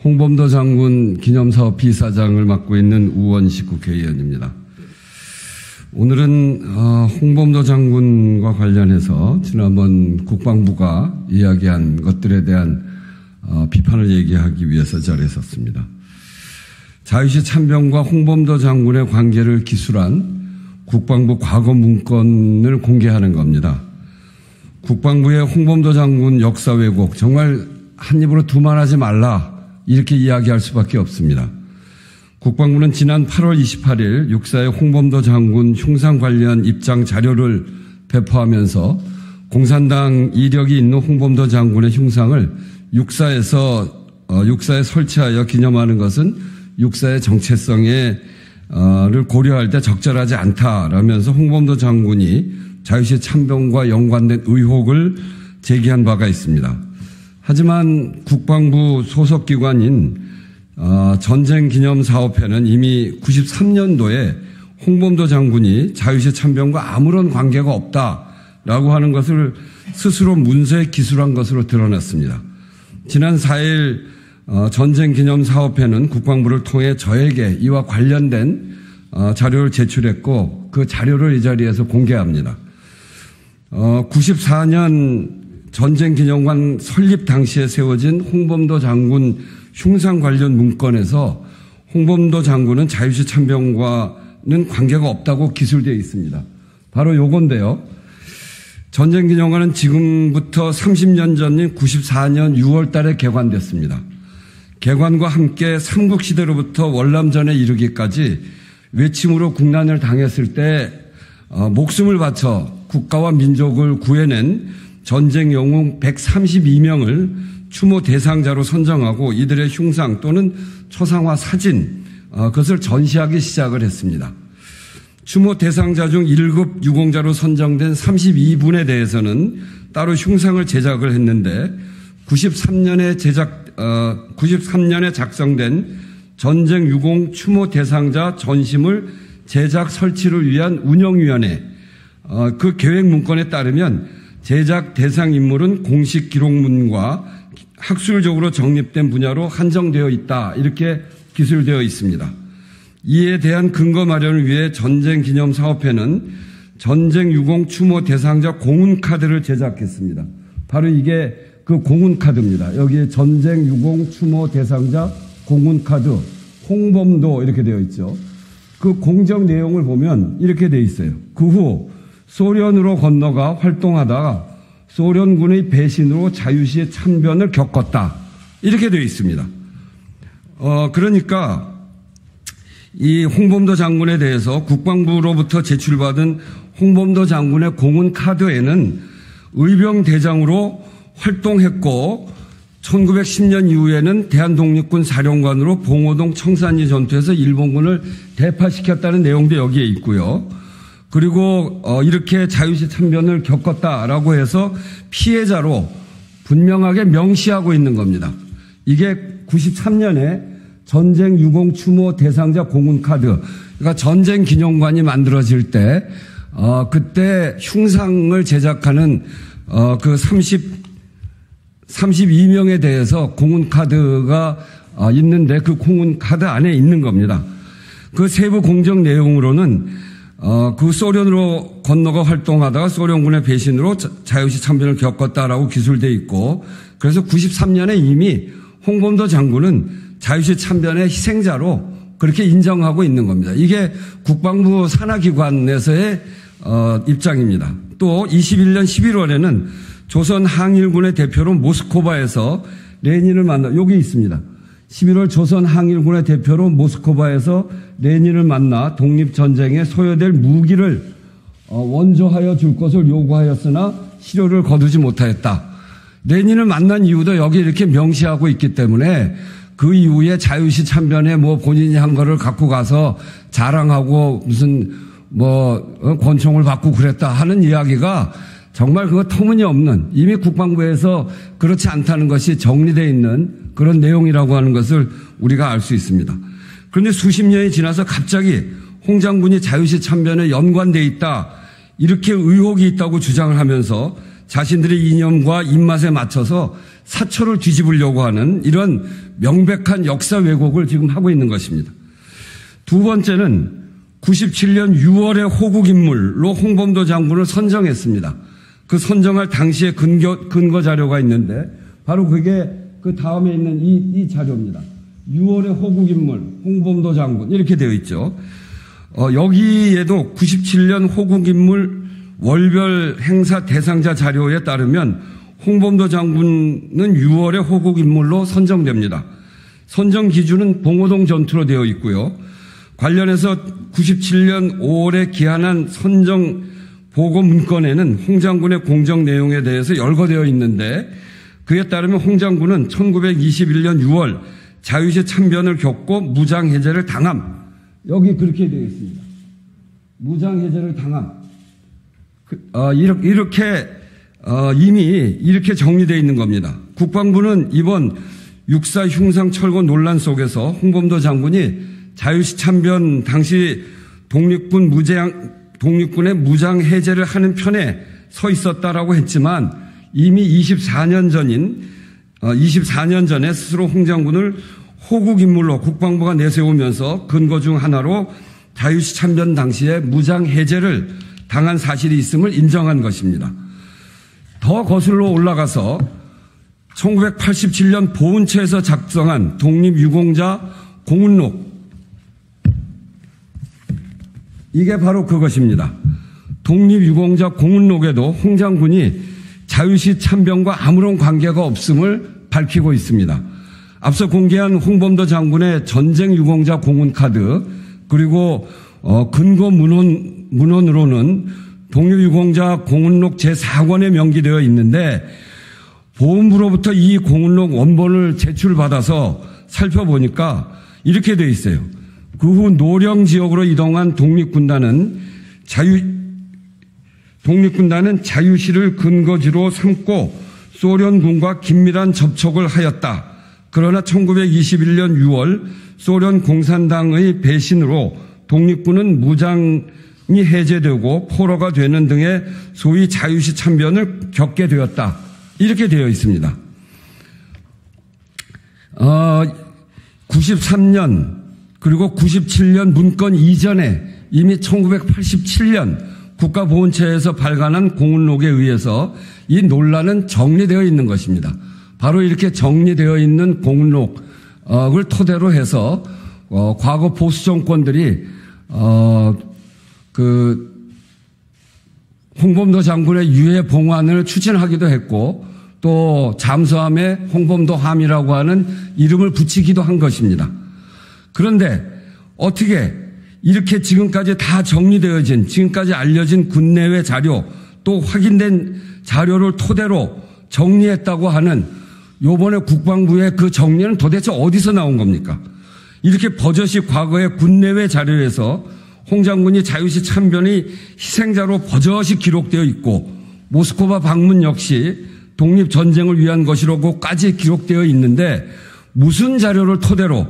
홍범도 장군 기념사업 비사장을 맡고 있는 우원식 국회의원입니다. 오늘은 홍범도 장군과 관련해서 지난번 국방부가 이야기한 것들에 대한 비판을 얘기하기 위해서 자리에 섰습니다. 자유시 참병과 홍범도 장군의 관계를 기술한 국방부 과거 문건을 공개하는 겁니다. 국방부의 홍범도 장군 역사 왜곡, 정말 한 입으로 두말하지 말라 이렇게 이야기할 수밖에 없습니다. 국방부는 지난 8월 28일 육사의 홍범도 장군 흉상 관련 입장 자료를 배포하면서 공산당 이력이 있는 홍범도 장군의 흉상을 육사에 설치하여 기념하는 것은 육사의 정체성을 고려할 때 적절하지 않다라면서 홍범도 장군이 자유시 참병과 연관된 의혹을 제기한 바가 있습니다. 하지만 국방부 소속기관인 전쟁기념사업회는 이미 93년도에 홍범도 장군이 자유시 참병과 아무런 관계가 없다라고 하는 것을 스스로 문서에 기술한 것으로 드러났습니다. 지난 4일 전쟁기념사업회는 국방부를 통해 저에게 이와 관련된 자료를 제출했고 그 자료를 이 자리에서 공개합니다. 94년 전쟁기념관 설립 당시에 세워진 홍범도 장군 흉상 관련 문건에서 홍범도 장군은 자유시 참병과는 관계가 없다고 기술되어 있습니다. 바로 요건데요. 전쟁기념관은 지금부터 30년 전인 94년 6월 달에 개관됐습니다. 개관과 함께 삼국시대로부터 월남전에 이르기까지 외침으로 국난을 당했을 때 목숨을 바쳐 국가와 민족을 구해낸 전쟁 영웅 132명을 추모 대상자로 선정하고 이들의 흉상 또는 초상화 사진 그것을 전시하기 시작을 했습니다. 추모 대상자 중 1급 유공자로 선정된 32분에 대해서는 따로 흉상을 제작을 했는데 93년에 작성된 전쟁 유공 추모 대상자 전시물 제작 설치를 위한 운영위원회 그 계획 문건에 따르면 제작 대상 인물은 공식 기록문과 학술적으로 정립된 분야로 한정되어 있다. 이렇게 기술되어 있습니다. 이에 대한 근거 마련을 위해 전쟁기념사업회는 전쟁 유공 추모 대상자 공훈카드를 제작했습니다. 바로 이게 그 공훈카드입니다. 여기에 전쟁 유공 추모 대상자 공훈카드 홍범도 이렇게 되어 있죠. 그 공적 내용을 보면 이렇게 되어 있어요. 그 후 소련으로 건너가 활동하다가 소련군의 배신으로 자유시의 참변을 겪었다. 이렇게 되어 있습니다. 그러니까 이 홍범도 장군에 대해서 국방부로부터 제출받은 홍범도 장군의 공훈 카드에는 의병대장으로 활동했고 1910년 이후에는 대한독립군 사령관으로 봉오동 청산리 전투에서 일본군을 대파시켰다는 내용도 여기에 있고요. 그리고 이렇게 자유시 참변을 겪었다라고 해서 피해자로 분명하게 명시하고 있는 겁니다. 이게 93년에 전쟁 유공 추모 대상자 공훈 카드, 그러니까 전쟁 기념관이 만들어질 때 그때 흉상을 제작하는 그 32명에 대해서 공훈 카드가 있는데 그 공훈 카드 안에 있는 겁니다. 그 세부 공적 내용으로는 그 소련으로 건너가 활동하다가 소련군의 배신으로 자유시 참변을 겪었다라고 기술되어 있고 그래서 93년에 이미 홍범도 장군은 자유시 참변의 희생자로 그렇게 인정하고 있는 겁니다. 이게 국방부 산하기관에서의 입장입니다. 또 21년 11월에는 조선 항일군의 대표로 모스크바에서 레닌을 만나 여기 있습니다. 11월 조선 항일군의 대표로 모스크바에서 레닌을 만나 독립전쟁에 소요될 무기를 원조하여 줄 것을 요구하였으나 실효를 거두지 못하였다. 레닌을 만난 이유도 여기 이렇게 명시하고 있기 때문에 그 이후에 자유시 참변에 본인이 한 거를 갖고 가서 자랑하고 무슨 권총을 받고 그랬다 하는 이야기가 정말 그거 터무니없는 이미 국방부에서 그렇지 않다는 것이 정리되어 있는 그런 내용이라고 하는 것을 우리가 알 수 있습니다. 그런데 수십 년이 지나서 갑자기 홍 장군이 자유시 참변에 연관되어 있다 이렇게 의혹이 있다고 주장을 하면서 자신들의 이념과 입맛에 맞춰서 사초를 뒤집으려고 하는 이런 명백한 역사 왜곡을 지금 하고 있는 것입니다. 두 번째는 97년 6월에 호국 인물로 홍범도 장군을 선정했습니다. 그 선정할 당시의 근거 자료가 있는데 바로 그게 그 다음에 있는 이 자료입니다. 6월에 호국 인물 홍범도 장군 이렇게 되어 있죠. 여기에도 97년 호국 인물 월별 행사 대상자 자료에 따르면 홍범도 장군은 6월에 호국 인물로 선정됩니다. 선정 기준은 봉오동 전투로 되어 있고요. 관련해서 97년 5월에 기한한 선정 보고 문건에는 홍 장군의 공적 내용에 대해서 열거되어 있는데 그에 따르면 홍 장군은 1921년 6월 자유시 참변을 겪고 무장해제를 당함. 여기 그렇게 되어 있습니다. 무장해제를 당함. 이렇게 이미 이렇게 정리되어 있는 겁니다. 국방부는 이번 육사 흉상 철거 논란 속에서 홍범도 장군이 자유시 참변 당시 독립군의 무장 해제를 하는 편에 서 있었다라고 했지만 이미 24년 전에 스스로 홍 장군을 호국 인물로 국방부가 내세우면서 근거 중 하나로 자유시 참변 당시에 무장 해제를 당한 사실이 있음을 인정한 것입니다. 더 거슬러 올라가서 1987년 보훈처에서 작성한 독립유공자 공훈록 이게 바로 그것입니다. 독립유공자 공훈록에도 홍 장군이 자유시 참변과 아무런 관계가 없음을 밝히고 있습니다. 앞서 공개한 홍범도 장군의 전쟁유공자 공훈카드 그리고 근거 문헌으로는 독립유공자 공훈록 제4권에 명기되어 있는데 보훈부로부터 이 공훈록 원본을 제출받아서 살펴보니까 이렇게 되어 있어요. 그 후 노령 지역으로 이동한 독립군단은 자유시를 근거지로 삼고 소련군과 긴밀한 접촉을 하였다. 그러나 1921년 6월 소련 공산당의 배신으로 독립군은 무장이 해제되고 포로가 되는 등의 소위 자유시 참변을 겪게 되었다. 이렇게 되어 있습니다. 93년 그리고 97년 문건 이전에 이미 1987년 국가보훈처에서 발간한 공훈록에 의해서 이 논란은 정리되어 있는 것입니다. 바로 이렇게 정리되어 있는 공훈록을 토대로 해서 과거 보수 정권들이 홍범도 장군의 유해 봉환을 추진하기도 했고 또 잠수함에 홍범도 함이라고 하는 이름을 붙이기도 한 것입니다. 그런데 어떻게 이렇게 지금까지 다 정리되어진 지금까지 알려진 군내외 자료 또 확인된 자료를 토대로 정리했다고 하는 요번에 국방부의 그 정리는 도대체 어디서 나온 겁니까? 이렇게 버젓이 과거의 군내외 자료에서 홍 장군이 자유시 참변의 희생자로 버젓이 기록되어 있고 모스크바 방문 역시 독립전쟁을 위한 것이라고까지 기록되어 있는데 무슨 자료를 토대로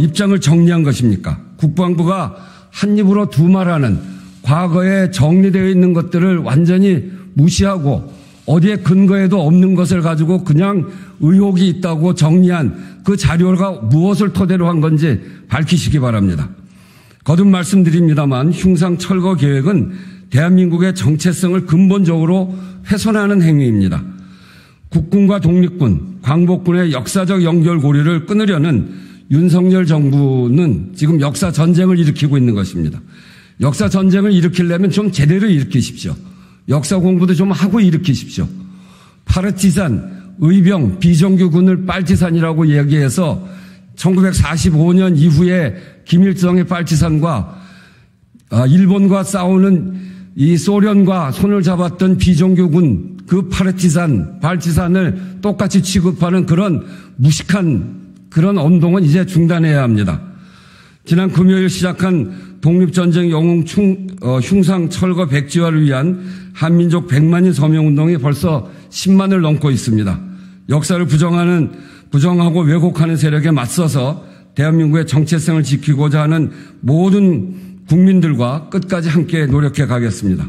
입장을 정리한 것입니까? 국방부가 한 입으로 두 말하는 과거에 정리되어 있는 것들을 완전히 무시하고 어디에 근거에도 없는 것을 가지고 그냥 의혹이 있다고 정리한 그 자료가 무엇을 토대로 한 건지 밝히시기 바랍니다. 거듭 말씀드립니다만 흉상 철거 계획은 대한민국의 정체성을 근본적으로 훼손하는 행위입니다. 국군과 독립군, 광복군의 역사적 연결고리를 끊으려는 윤석열 정부는 지금 역사 전쟁을 일으키고 있는 것입니다. 역사 전쟁을 일으키려면 좀 제대로 일으키십시오. 역사 공부도 좀 하고 일으키십시오. 파르티산, 의병, 비정규군을 빨치산이라고 얘기해서 1945년 이후에 김일성의 빨치산과 일본과 싸우는 이 소련과 손을 잡았던 비정규군 그 파르티산, 빨치산을 똑같이 취급하는 그런 무식한 그런 운동은 이제 중단해야 합니다. 지난 금요일 시작한 독립전쟁 영웅 흉상 철거 백지화를 위한 한민족 100만인 서명운동이 벌써 10만을 넘고 있습니다. 역사를 부정하고 왜곡하는 세력에 맞서서 대한민국의 정체성을 지키고자 하는 모든 국민들과 끝까지 함께 노력해 가겠습니다.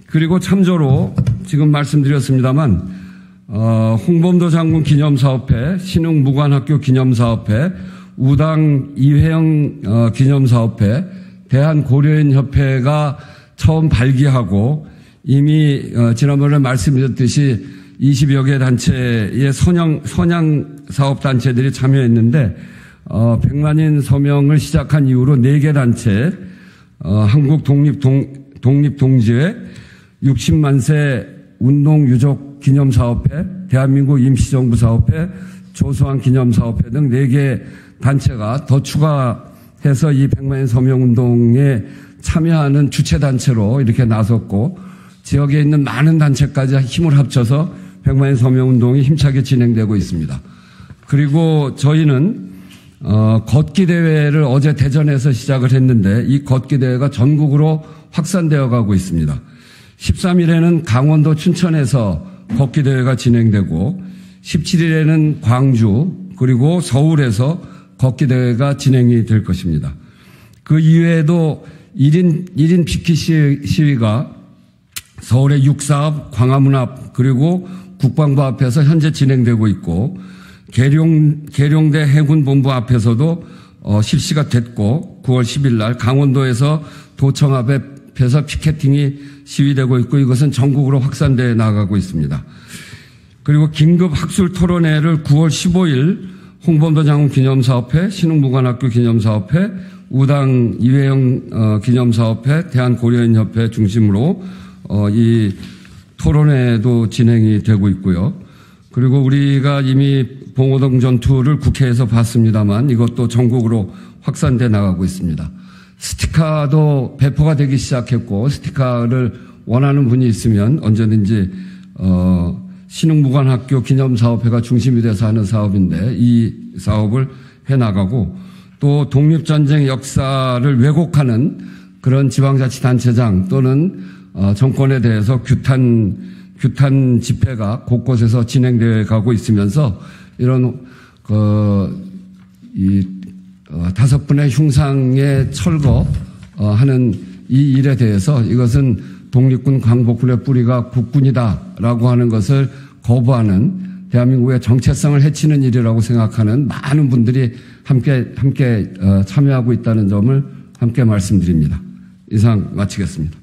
그리고 참조로 지금 말씀드렸습니다만 홍범도 장군 기념사업회, 신흥무관학교 기념사업회, 우당 이회영 기념사업회, 대한고려인협회가 처음 발기하고 이미 지난번에 말씀드렸듯이 20여 개 단체의 선양사업단체들이 참여했는데 100만인 서명을 시작한 이후로 4개 단체, 한국 독립동지회, 60만세 운동유족 기념사업회, 대한민국 임시정부사업회, 조수왕 기념사업회 등 4개 단체가 더 추가해서 이 100만인 서명운동에 참여하는 주체단체로 이렇게 나섰고 지역에 있는 많은 단체까지 힘을 합쳐서 100만인 서명운동이 힘차게 진행되고 있습니다. 그리고 저희는 걷기 대회를 어제 대전에서 시작을 했는데 이 걷기 대회가 전국으로 확산되어 가고 있습니다. 13일에는 강원도 춘천에서 걷기 대회가 진행되고 17일에는 광주 그리고 서울에서 걷기 대회가 진행이 될 것입니다. 그 이외에도 1인 비키 시위가 서울의 6사 앞, 광화문 앞 그리고 국방부 앞에서 현재 진행되고 있고 계룡대 해군본부 앞에서도 실시가 됐고 9월 10일 날 강원도에서 도청 앞에서 피켓팅이 시위되고 있고 이것은 전국으로 확산되어 나가고 있습니다. 그리고 긴급 학술 토론회를 9월 15일 홍범도 장군 기념사업회, 신흥무관학교 기념사업회, 우당 이회영 기념사업회, 대한고려인협회 중심으로 이 토론회도 진행이 되고 있고요. 그리고 우리가 이미 봉오동 전투를 국회에서 봤습니다만 이것도 전국으로 확산돼 나가고 있습니다. 스티커도 배포가 되기 시작했고 스티커를 원하는 분이 있으면 언제든지 신흥무관학교 기념사업회가 중심이 돼서 하는 사업인데 이 사업을 해나가고 또 독립전쟁 역사를 왜곡하는 그런 지방자치단체장 또는 정권에 대해서 규탄 집회가 곳곳에서 진행되어 가고 있으면서 이런 5분의 흉상에 철거하는 이 일에 대해서 이것은 독립군 광복군의 뿌리가 국군이다라고 하는 것을 거부하는 대한민국의 정체성을 해치는 일이라고 생각하는 많은 분들이 함께 참여하고 있다는 점을 함께 말씀드립니다. 이상 마치겠습니다.